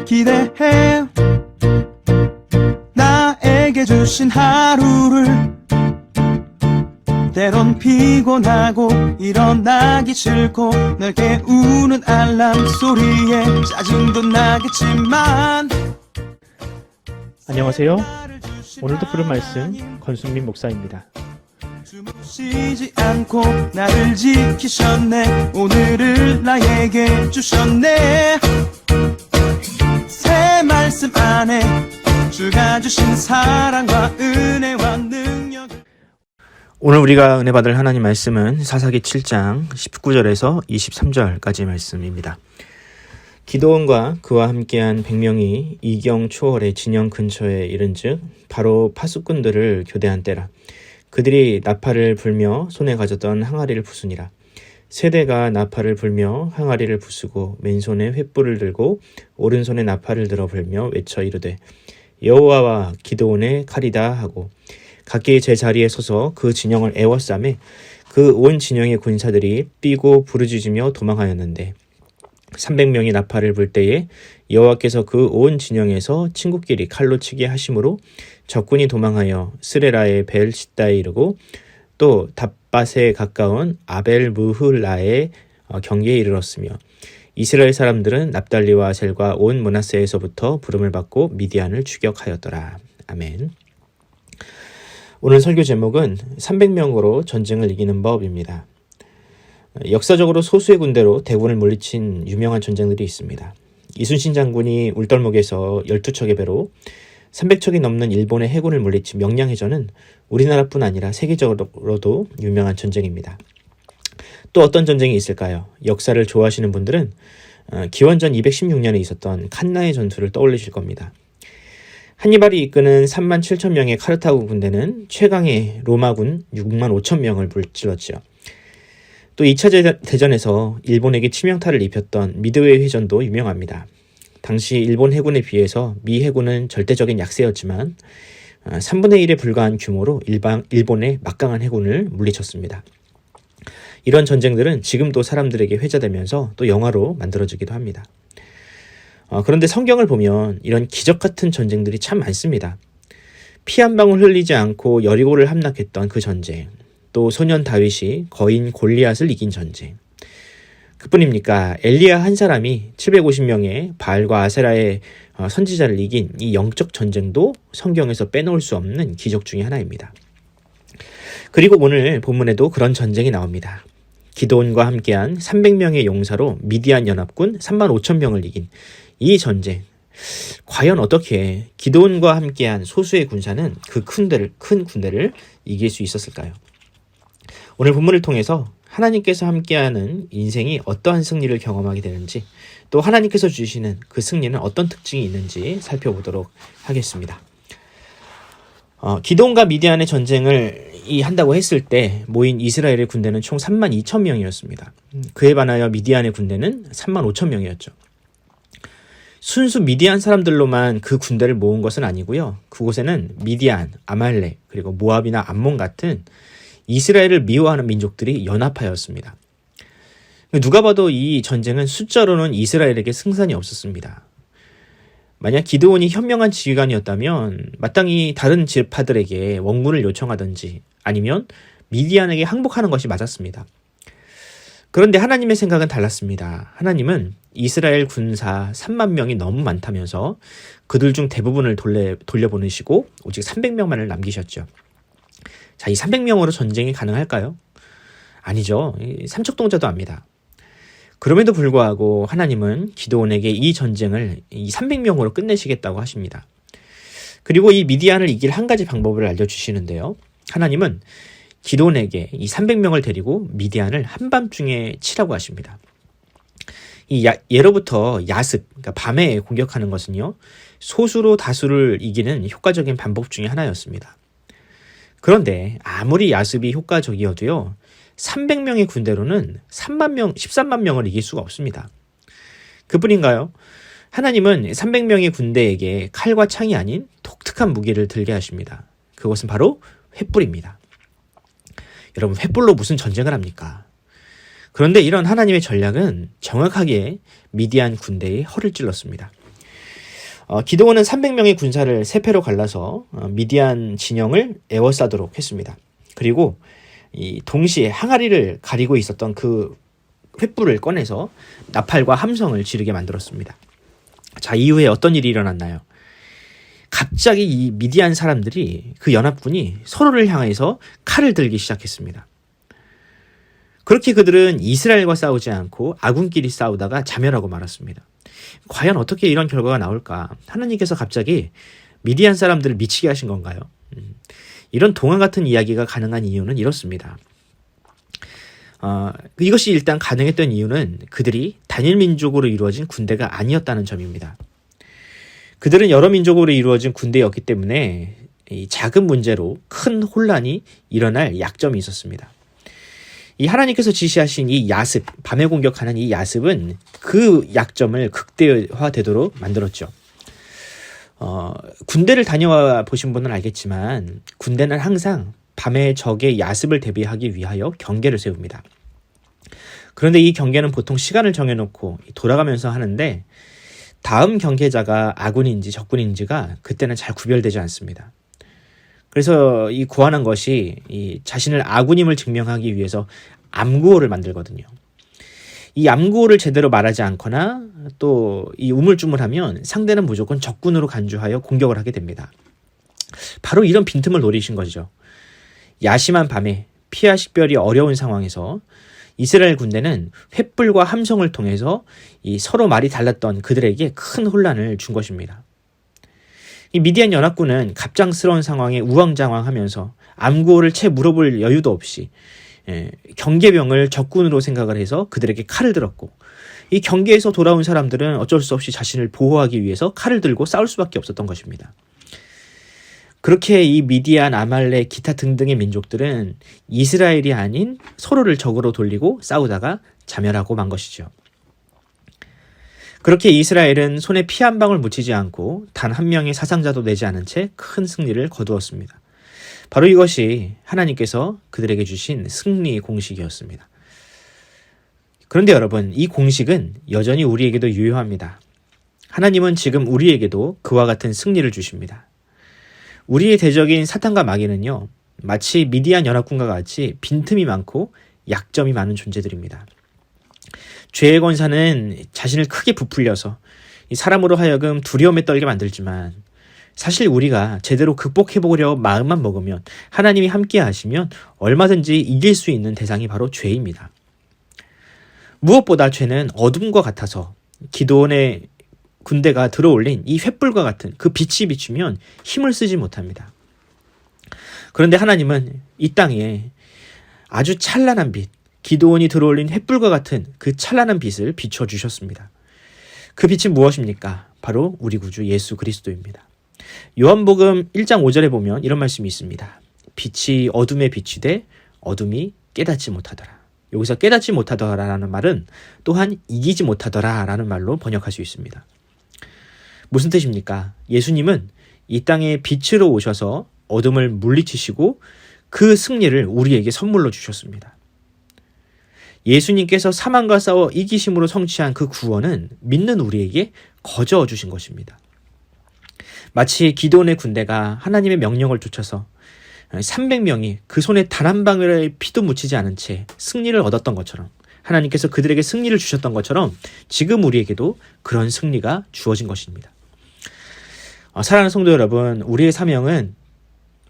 기대해 나에게 주신 하루를. 때론 피곤하고 일어나기 싫고 널 깨우는 알람 소리에 짜증도 나겠지만. 안녕하세요. 오늘도 부른 말씀 권순민 목사입니다. 쉬지 않고 나를 지키셨네. 오늘을 나에게 주셨네. 새 말씀 안에 주가 주신 사랑과 은혜와 능력. 오늘 우리가 은혜 받을 하나님 말씀은 사사기 7장 19절에서 23절까지 말씀입니다. 기드온과 그와 함께한 100명이 이경 초월의 진영 근처에 이른즉 바로 파수꾼들을 교대한 때라. 그들이 나팔을 불며 손에 가졌던 항아리를 부수니라. 세대가 나팔을 불며 항아리를 부수고 왼손에 횃불을 들고 오른손에 나팔을 들어 불며 외쳐 이르되 여호와와 기드온의 칼이다 하고 각기 제 자리에 서서 그 진영을 에워싸매 그 온 진영의 군사들이 뛰고 부르짖으며 도망하였는데 300명이 나팔을 불 때에 여호와께서 그 온 진영에서 친구끼리 칼로 치게 하심으로 적군이 도망하여 스레라의 벨시다에 이르고 또 답밭에 가까운 아벨무흘라의 경계에 이르렀으며 이스라엘 사람들은 납달리와 아셀과 온 므낫세에서부터 부름을 받고 미디안을 추격하였더라. 아멘. 오늘 설교 제목은 300명으로 전쟁을 이기는 법입니다. 역사적으로 소수의 군대로 대군을 물리친 유명한 전쟁들이 있습니다. 이순신 장군이 울덜목에서 12척의 배로 300척이 넘는 일본의 해군을 물리친 명량해전은 우리나라뿐 아니라 세계적으로도 유명한 전쟁입니다. 또 어떤 전쟁이 있을까요? 역사를 좋아하시는 분들은 기원전 216년에 있었던 칸나의 전투를 떠올리실 겁니다. 한니발이 이끄는 3만 7천 명의 카르타고 군대는 최강의 로마군 6만 5천 명을 물질렀죠. 또 2차 대전에서 일본에게 치명타를 입혔던 미드웨이 회전도 유명합니다. 당시 일본 해군에 비해서 미 해군은 절대적인 약세였지만 3분의 1에 불과한 규모로 일본의 막강한 해군을 물리쳤습니다. 이런 전쟁들은 지금도 사람들에게 회자되면서 또 영화로 만들어지기도 합니다. 그런데 성경을 보면 이런 기적 같은 전쟁들이 참 많습니다. 피 한 방울 흘리지 않고 여리고를 함락했던 그 전쟁, 또 소년 다윗이 거인 골리앗을 이긴 전쟁. 그뿐입니까? 엘리야 한 사람이 750명의 바알과 아세라의 선지자를 이긴 이 영적 전쟁도 성경에서 빼놓을 수 없는 기적 중에 하나입니다. 그리고 오늘 본문에도 그런 전쟁이 나옵니다. 기드온과 함께한 300명의 용사로 미디안 연합군 3만 5천 명을 이긴 이 전쟁. 과연 어떻게 기드온과 함께한 소수의 군사는 그 큰 군대를 이길 수 있었을까요? 오늘 본문을 통해서 하나님께서 함께하는 인생이 어떠한 승리를 경험하게 되는지, 또 하나님께서 주시는 그 승리는 어떤 특징이 있는지 살펴보도록 하겠습니다. 기드온과 미디안의 전쟁을 한다고 했을 때 모인 이스라엘의 군대는 총 3만 2천 명이었습니다. 그에 반하여 미디안의 군대는 3만 5천 명이었죠. 순수 미디안 사람들로만 그 군대를 모은 것은 아니고요. 그곳에는 미디안, 아말렉, 그리고 모압이나 암몬 같은 이스라엘을 미워하는 민족들이 연합하였습니다. 누가 봐도 이 전쟁은 숫자로는 이스라엘에게 승산이 없었습니다. 만약 기드온이 현명한 지휘관이었다면 마땅히 다른 지파들에게 원군을 요청하든지 아니면 미디안에게 항복하는 것이 맞았습니다. 그런데 하나님의 생각은 달랐습니다. 하나님은 이스라엘 군사 3만 명이 너무 많다면서 그들 중 대부분을 돌려보내시고 오직 300명만을 남기셨죠. 자, 이 300명으로 전쟁이 가능할까요? 아니죠. 삼척동자도 압니다. 그럼에도 불구하고 하나님은 기드온에게 이 전쟁을 이 300명으로 끝내시겠다고 하십니다. 그리고 이 미디안을 이길 한 가지 방법을 알려주시는데요. 하나님은 기드온에게 이 300명을 데리고 미디안을 한밤중에 치라고 하십니다. 예로부터 야습, 그러니까 밤에 공격하는 것은요, 소수로 다수를 이기는 효과적인 방법 중에 하나였습니다. 그런데 아무리 야습이 효과적이어도요, 300명의 군대로는 13만 명을 이길 수가 없습니다. 그뿐인가요? 하나님은 300명의 군대에게 칼과 창이 아닌 독특한 무기를 들게 하십니다. 그것은 바로 횃불입니다. 여러분, 횃불로 무슨 전쟁을 합니까? 그런데 이런 하나님의 전략은 정확하게 미디안 군대의 허를 찔렀습니다. 기드온은 300명의 군사를 세 패로 갈라서 미디안 진영을 에워싸도록 했습니다. 그리고 동시에 항아리를 가리고 있었던 그 횃불을 꺼내서 나팔과 함성을 지르게 만들었습니다. 자, 이후에 어떤 일이 일어났나요? 갑자기 이 미디안 사람들이, 그 연합군이 서로를 향해서 칼을 들기 시작했습니다. 그렇게 그들은 이스라엘과 싸우지 않고 아군끼리 싸우다가 자멸하고 말았습니다. 과연 어떻게 이런 결과가 나올까? 하나님께서 갑자기 미디안 사람들을 미치게 하신 건가요? 이런 동화 같은 이야기가 가능한 이유는 이렇습니다. 이것이 일단 가능했던 이유는 그들이 단일 민족으로 이루어진 군대가 아니었다는 점입니다. 그들은 여러 민족으로 이루어진 군대였기 때문에 이 작은 문제로 큰 혼란이 일어날 약점이 있었습니다. 이 하나님께서 지시하신 이 야습, 밤에 공격하는 이 야습은 그 약점을 극대화되도록 만들었죠. 군대를 다녀와 보신 분은 알겠지만 군대는 항상 밤에 적의 야습을 대비하기 위하여 경계를 세웁니다. 그런데 이 경계는 보통 시간을 정해놓고 돌아가면서 하는데 다음 경계자가 아군인지 적군인지가 그때는 잘 구별되지 않습니다. 그래서 이 고안한 것이 이 자신을 아군임을 증명하기 위해서 암구호를 만들거든요. 이 암구호를 제대로 말하지 않거나 또 이 우물쭈물하면 상대는 무조건 적군으로 간주하여 공격을 하게 됩니다. 바로 이런 빈틈을 노리신 거죠. 야심한 밤에 피하 식별이 어려운 상황에서 이스라엘 군대는 횃불과 함성을 통해서 이 서로 말이 달랐던 그들에게 큰 혼란을 준 것입니다. 이 미디안 연합군은 갑작스러운 상황에 우왕좌왕하면서 암구호를 채 물어볼 여유도 없이 경계병을 적군으로 생각을 해서 그들에게 칼을 들었고, 이 경계에서 돌아온 사람들은 어쩔 수 없이 자신을 보호하기 위해서 칼을 들고 싸울 수밖에 없었던 것입니다. 그렇게 이 미디안, 아말렉, 기타 등등의 민족들은 이스라엘이 아닌 서로를 적으로 돌리고 싸우다가 자멸하고 만 것이죠. 그렇게 이스라엘은 손에 피 한 방울 묻히지 않고 단 한 명의 사상자도 내지 않은 채 큰 승리를 거두었습니다. 바로 이것이 하나님께서 그들에게 주신 승리 공식이었습니다. 그런데 여러분, 이 공식은 여전히 우리에게도 유효합니다. 하나님은 지금 우리에게도 그와 같은 승리를 주십니다. 우리의 대적인 사탄과 마귀는요, 마치 미디안 연합군과 같이 빈틈이 많고 약점이 많은 존재들입니다. 죄의 권사는 자신을 크게 부풀려서 이 사람으로 하여금 두려움에 떨게 만들지만, 사실 우리가 제대로 극복해보려 마음만 먹으면, 하나님이 함께 하시면 얼마든지 이길 수 있는 대상이 바로 죄입니다. 무엇보다 죄는 어둠과 같아서 기드온의 군대가 들어올린 이 횃불과 같은 그 빛이 비추면 힘을 쓰지 못합니다. 그런데 하나님은 이 땅에 아주 찬란한 빛, 기드온이 들어올린 횃불과 같은 그 찬란한 빛을 비춰주셨습니다. 그 빛이 무엇입니까? 바로 우리 구주 예수 그리스도입니다. 요한복음 1장 5절에 보면 이런 말씀이 있습니다. 빛이 어둠에 비치되 어둠이 깨닫지 못하더라. 여기서 깨닫지 못하더라라는 말은 또한 이기지 못하더라라는 말로 번역할 수 있습니다. 무슨 뜻입니까? 예수님은 이 땅에 빛으로 오셔서 어둠을 물리치시고 그 승리를 우리에게 선물로 주셨습니다. 예수님께서 사망과 싸워 이기심으로 성취한 그 구원은 믿는 우리에게 거저 주신 것입니다. 마치 기드온의 군대가 하나님의 명령을 쫓아서 300명이 그 손에 단 한 방울의 피도 묻히지 않은 채 승리를 얻었던 것처럼, 하나님께서 그들에게 승리를 주셨던 것처럼 지금 우리에게도 그런 승리가 주어진 것입니다. 사랑하는 성도 여러분, 우리의 사명은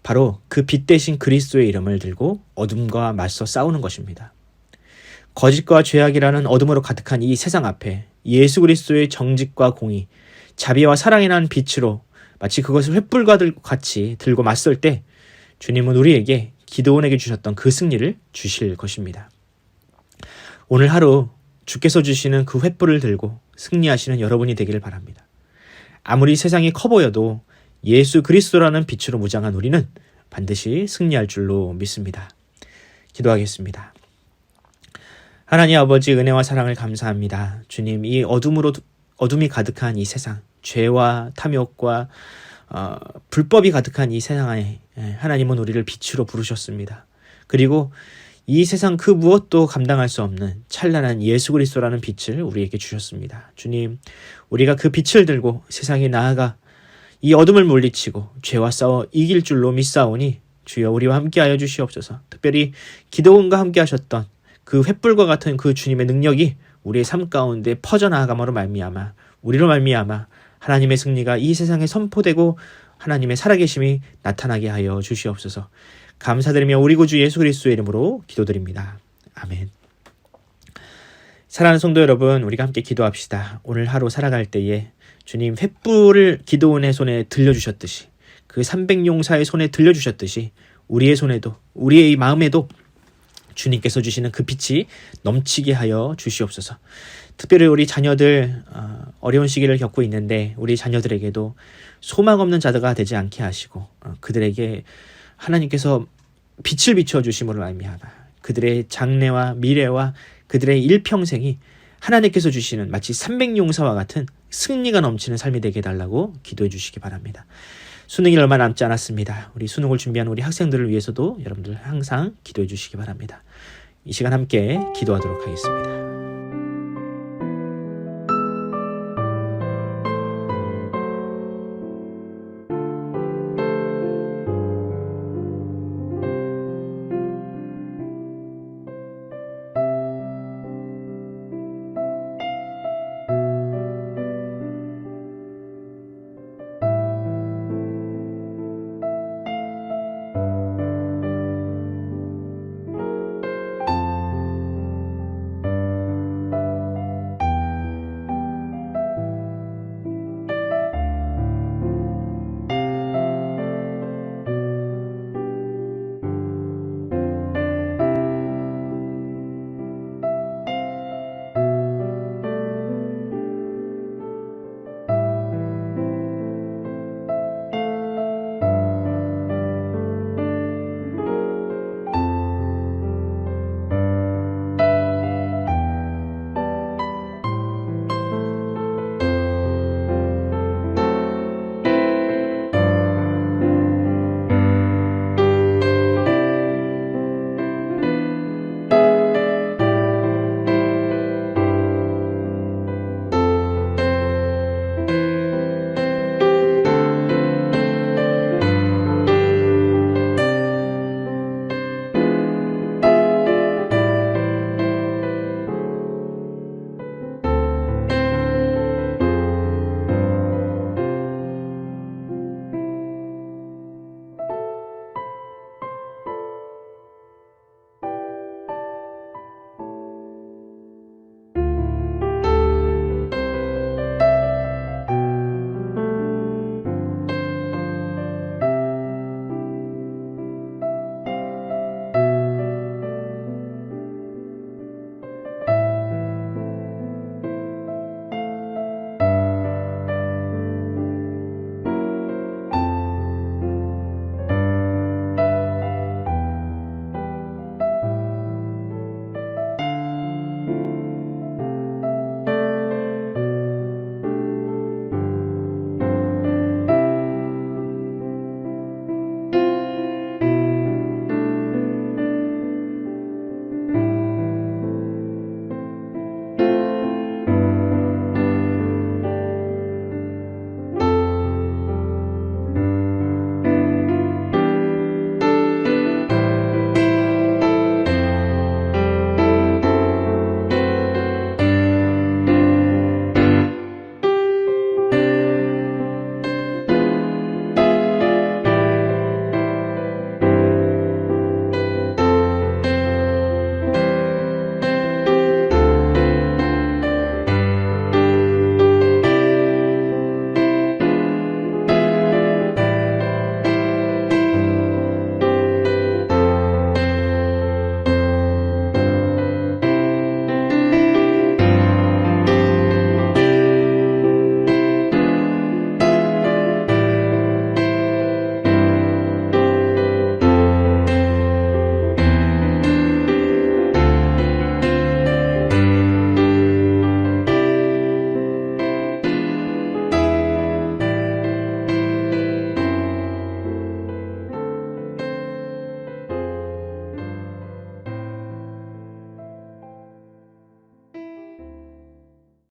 바로 그 빛 대신 그리스도의 이름을 들고 어둠과 맞서 싸우는 것입니다. 거짓과 죄악이라는 어둠으로 가득한 이 세상 앞에 예수 그리스도의 정직과 공의, 자비와 사랑이라는 빛으로 마치 그것을 횃불과 같이 들고 맞설 때 주님은 우리에게 기드온에게 주셨던 그 승리를 주실 것입니다. 오늘 하루 주께서 주시는 그 횃불을 들고 승리하시는 여러분이 되기를 바랍니다. 아무리 세상이 커 보여도 예수 그리스도라는 빛으로 무장한 우리는 반드시 승리할 줄로 믿습니다. 기도하겠습니다. 하나님 아버지, 은혜와 사랑을 감사합니다. 주님, 이 어둠이 가득한 이 세상, 죄와 탐욕과 불법이 가득한 이 세상에 하나님은 우리를 빛으로 부르셨습니다. 그리고 이 세상 그 무엇도 감당할 수 없는 찬란한 예수 그리스도라는 빛을 우리에게 주셨습니다. 주님, 우리가 그 빛을 들고 세상에 나아가 이 어둠을 물리치고 죄와 싸워 이길 줄로 믿사오니 주여 우리와 함께하여 주시옵소서. 특별히 기도원과 함께 하셨던 그 횃불과 같은 그 주님의 능력이 우리의 삶 가운데 퍼져나아감으로 말미암아 우리로 말미암아 하나님의 승리가 이 세상에 선포되고 하나님의 살아계심이 나타나게 하여 주시옵소서. 감사드리며 우리 구주 예수 그리스도의 이름으로 기도드립니다. 아멘. 사랑하는 성도 여러분, 우리가 함께 기도합시다. 오늘 하루 살아갈 때에 주님 횃불을 기도원의 손에 들려주셨듯이 그 300용사의 손에 들려주셨듯이 우리의 손에도 우리의 마음에도 주님께서 주시는 그 빛이 넘치게 하여 주시옵소서. 특별히 우리 자녀들 어려운 시기를 겪고 있는데 우리 자녀들에게도 소망 없는 자가 되지 않게 하시고 그들에게 하나님께서 빛을 비춰주심으로 말미암아 그들의 장래와 미래와 그들의 일평생이 하나님께서 주시는 마치 300용사와 같은 승리가 넘치는 삶이 되게 해달라고 기도해 주시기 바랍니다. 수능이 얼마 남지 않았습니다. 우리 수능을 준비하는 우리 학생들을 위해서도 여러분들 항상 기도해 주시기 바랍니다. 이 시간 함께 기도하도록 하겠습니다.